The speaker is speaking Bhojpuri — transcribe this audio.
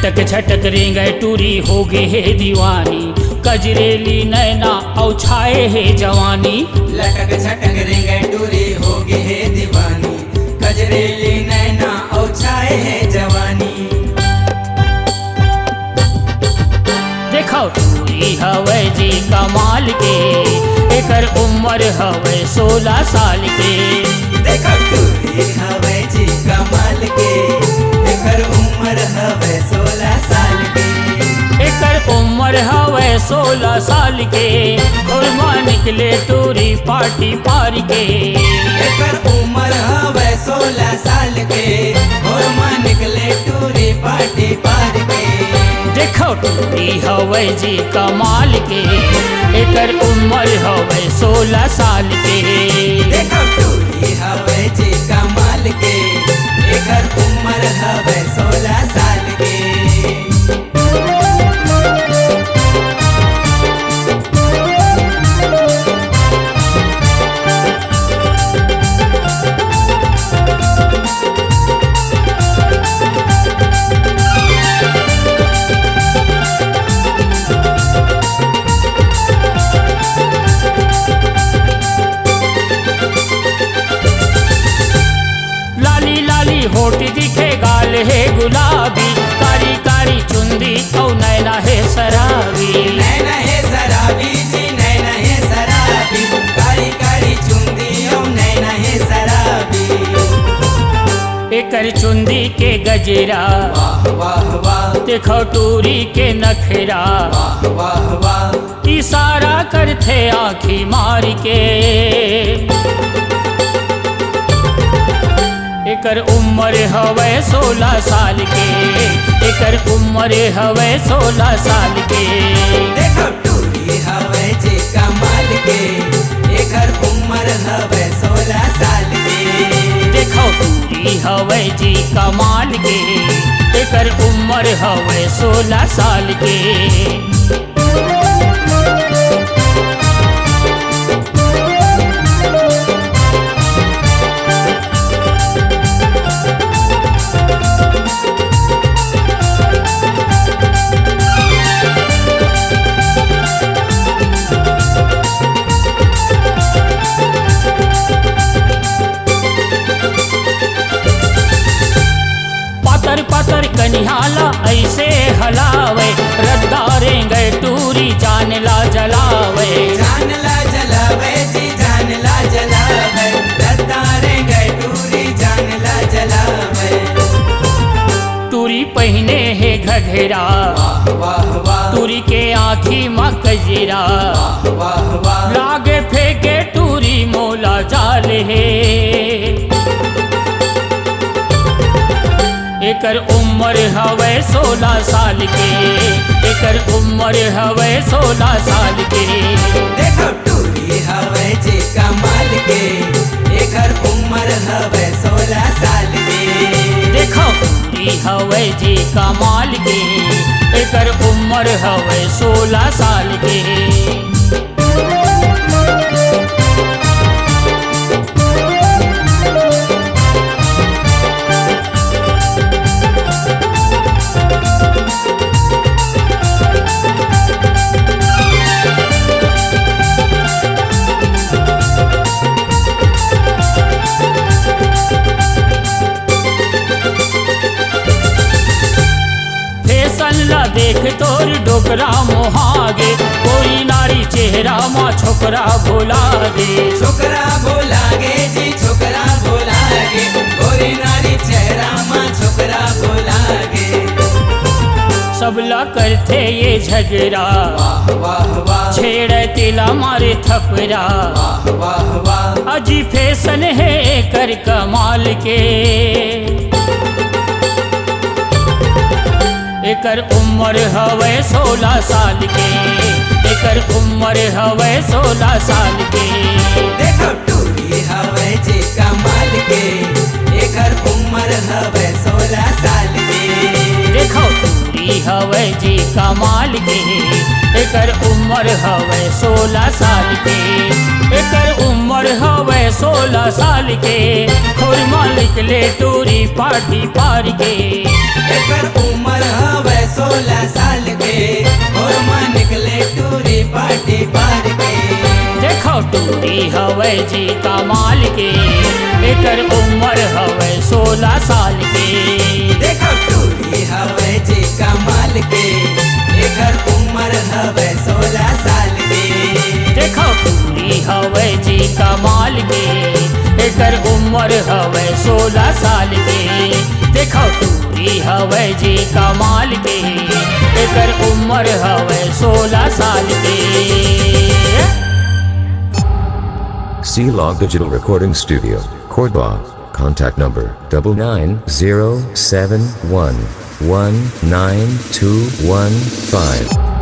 लटक छटक रेंगे टूरी हो गे है दीवानी, कजरेली नैना औछाए है जवानी। लटक छटक रेंगे टूरी हो गे है दीवानी, कजरेली नैना औछाए है जवानी। देखो टूरी हवे जी कमाल के, एकर उम्र हवे 16 साल के। देखो टूरी हवे जी कमाल के, एकर उम्र हवे 16 साल के। एकर उम्र हवे 16 साल के, घुरमा निकले टूरी पार्टी पार के। एकर उम्र हवे 16 साल के, घुरमा निकले टूरी पार्टी पार के। देखो टूरी हवे जी कमाल के, एकर उम्र हवे 16 साल के। देखो टूरी हवे जी कमाल के, एकर उम्र हवे 16 साल के। होठ दिखे गाल है गुलाबी, कारी कारी चुंदी औ नैना है शराबी। नैना है शराबी जी, नैना है शराबी, कारी कारी चुंदी औ नैना है शराबी। एकर चुंदी के गजरा वाह वाह वाह, देखो टूरी के नखरा वाह वाह वाह। इशारा करते आँखी मार के। एकर उम्र हवे 16 साल के, एकर उम्र हवे 16 साल के। देखो टूरी हवे जी कमाल के, एकर उम्र हवे 16 साल के। देखो टूरी हवे जी कमाल के, एकर उम्र हवे 16 साल के। पतर कनिहाला ऐसे हलावे, रद्दारे गए टूरी जानला जलावे। जानला जलावे जी, जानला जलावे, रद्दारे गए टूरी जानला जलावे। टूरी पहने है घघरा वाह वाह वाह, टूरी के आँखी माँ कजरा वाह वाह वाह। लागे फेंके टूरी मोला जाल है। एकर उम्र हवे 16 साल के, एकर उम्र हवे 16 साल के। देखो टूरी हवे जी कमाल के, एकर उम्र हवे 16 साल के। देखो टूरी हवे जी कमाल के, एकर उम्र हवे 16 साल के। देख तोर डोकरा मोहागे, कोई नारी चेहरा माँ छोकरा भोला गे। छोकरा भोला गे जी, छोकरा भोला गे, गोरी नारी चेहरा माँ छोकरा भोला गे। सबला करते ये झगड़ा वाह वाह वाह, छेड़े तिला मारे थपरा वाह वाह वाह। अजी फैशन है कर कमाल के। एकर उम्र हवे 16 साल के, एकर उम्र हवे 16 साल के। देखो टूरी हवे जी कमाल के, एकर उम्र हवे 16 साल के। देखो टूरी हवे जी कमाल के, एकर उम्र हवे 16 साल के, एकर उम्र हवे 16 साल के, खुरमा निकले टूरी पार्टी पार के। एकर उम्र हवे 16 साल के, खुरमा निकले टूरी पार्टी पार के। देखो टूरी हवे जी कमाल के, एकर उम्र हवे 16 साल के। देखो टूरी हवे जी कमाल के, एकर उम्र हवे 16 साल के। देखो टूरी हवे जी कमाल के, एकर उम्र हवे 16 साल के। देखो टूरी हवे जी कमाल के, एकर उम्र हवे 16 साल के। C-Log Digital Recording Studio, Cordoba. Contact number 99071192115.